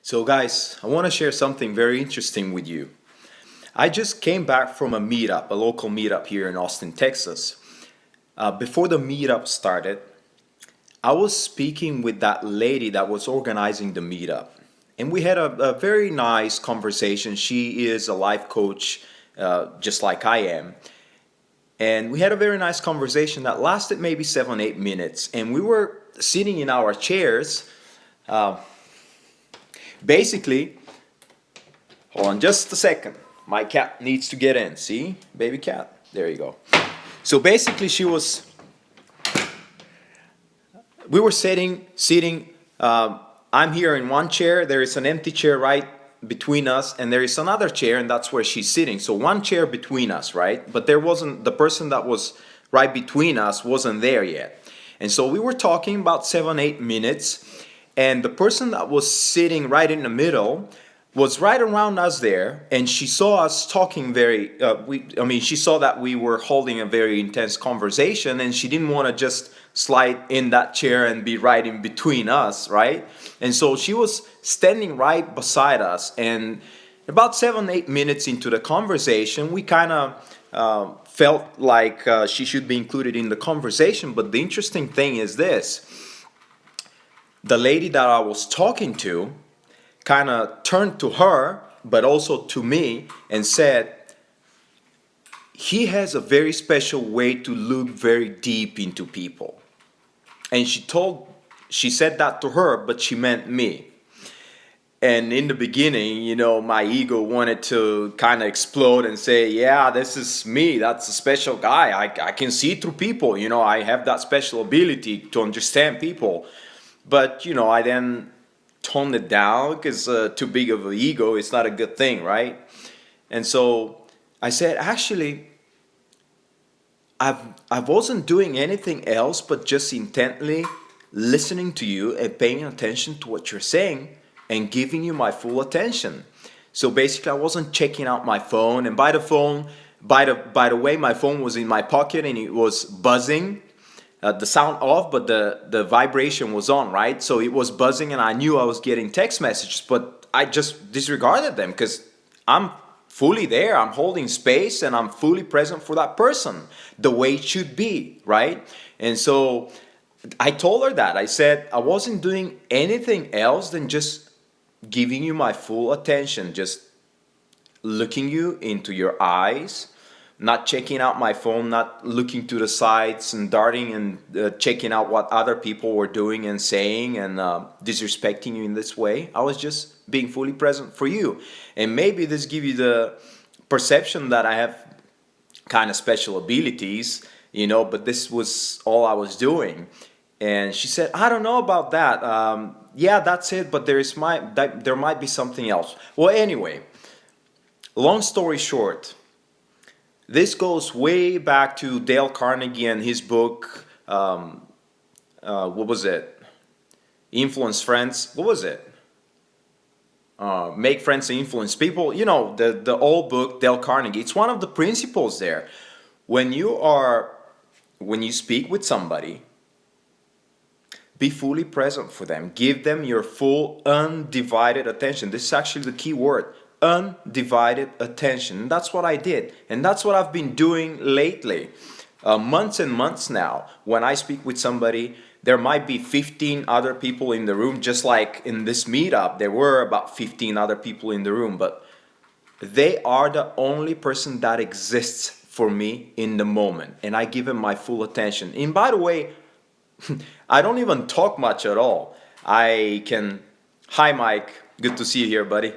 So, guys, I want to share something very interesting with you. I just came back from a meetup, a local meetup here in Austin, Texas. Before the meetup started, I was speaking with that lady that was organizing the meetup. And we had a very nice conversation. She is a life coach, just like I am. And we had a very nice conversation that lasted maybe 7, 8 minutes. And we were sitting in our chairs. Uh, Basically, hold on just a second. My cat needs to get in. See, baby cat. There you go. So basically, we were sitting. I'm here in one chair. There is an empty chair right between us, and there is another chair, and that's where she's sitting. So one chair between us, right? But there wasn't the person that was right between us wasn't there yet, and so we were talking about 7, 8 minutes, and the person that was sitting right in the middle was right around us there, and she saw us talking very she saw that we were holding a very intense conversation, and she didn't want to just slide in that chair and be right in between us, right? And so she was standing right beside us, and about 7, 8 minutes into the conversation, we kind of felt like she should be included in the conversation. But the interesting thing is this: the lady that I was talking to kind of turned to her, but also to me, and said, he has a very special way to look very deep into people. And she said that to her, but she meant me. And in the beginning, my ego wanted to kind of explode and say, yeah, this is me. That's a special guy. I can see through people. I have that special ability to understand people. But, I then toned it down because too big of an ego is not a good thing, right? And so I said, actually, I wasn't doing anything else but just intently listening to you and paying attention to what you're saying and giving you my full attention. So basically, I wasn't checking out my phone. And by the way, my phone was in my pocket and it was buzzing. The sound off, but the vibration was on, right? So it was buzzing, and I knew I was getting text messages, but I just disregarded them because I'm fully there. I'm holding space, and I'm fully present for that person, the way it should be, right? And so I told her that. I said I wasn't doing anything else than just giving you my full attention, just looking you into your eyes, not checking out my phone, not looking to the sides and darting and checking out what other people were doing and saying and disrespecting you in this way. I was just being fully present for you. And maybe this give you the perception that I have kind of special abilities, but this was all I was doing. And she said, I don't know about that. Yeah, that's it, but there might be something else. Well, anyway, long story short, this goes way back to Dale Carnegie and his book. What was it? Influence Friends. What was it? Make Friends and Influence People. The old book, Dale Carnegie. It's one of the principles there. When you speak with somebody, be fully present for them. Give them your full, undivided attention. This is actually the key word. Undivided attention. And that's what I did. And that's what I've been doing lately. Months and months now. When I speak with somebody, there might be 15 other people in the room, just like in this meetup, there were about 15 other people in the room, but they are the only person that exists for me in the moment. And I give them my full attention. And by the way, I don't even talk much at all. Hi Mike, good to see you here, buddy.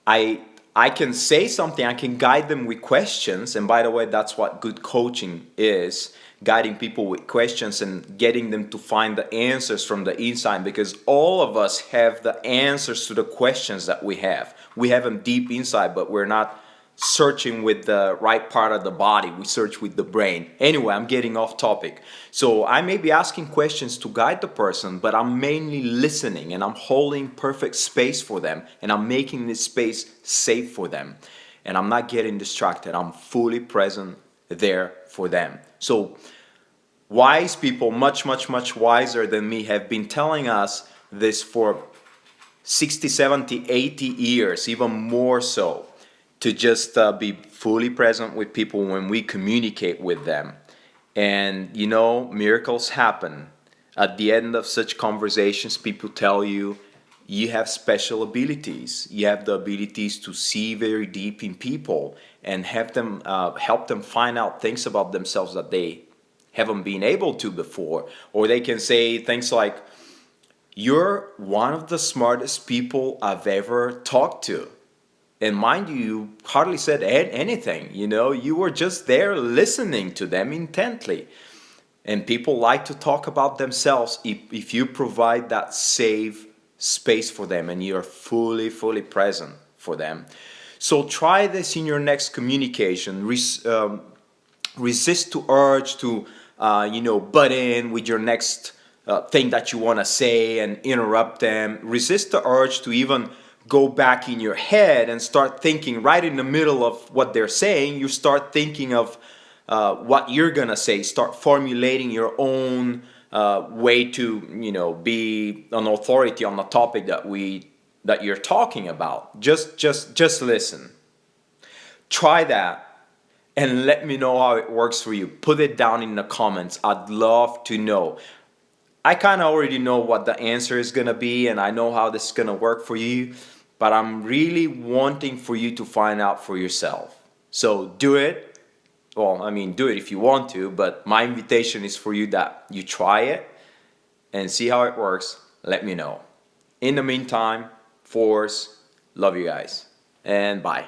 I can say something, I can guide them with questions, and by the way, that's what good coaching is, guiding people with questions and getting them to find the answers from the inside, because all of us have the answers to the questions that we have. We have them deep inside, but we're not searching with the right part of the body. We search with the brain. Anyway, I'm getting off topic. So I may be asking questions to guide the person, but I'm mainly listening, and I'm holding perfect space for them, and I'm making this space safe for them, and I'm not getting distracted. I'm fully present there for them. So wise people, much, much, much wiser than me, have been telling us this for 60, 70, 80 years, even more so, to just be fully present with people when we communicate with them. And miracles happen. At the end of such conversations, people tell you you have special abilities. You have the abilities to see very deep in people and have them help them find out things about themselves that they haven't been able to before. Or they can say things like, "You're one of the smartest people I've ever talked to." And mind you, you hardly said anything. You were just there listening to them intently. And people like to talk about themselves if you provide that safe space for them and you're fully present for them. So try this in your next communication. Resist to urge to, butt in with your next thing that you want to say and interrupt them. Resist the urge to even go back in your head and start thinking right in the middle of what they're saying. You start thinking of what you're gonna say. Start formulating your own way to, be an authority on the topic that you're talking about. Just listen. Try that and let me know how it works for you. Put it down in the comments. I'd love to know. I kind of already know what the answer is going to be and I know how this is going to work for you, but I'm really wanting for you to find out for yourself. So do it. Well, I mean, do it if you want to, but my invitation is for you that you try it and see how it works. Let me know. In the meantime, force, love you guys, and bye.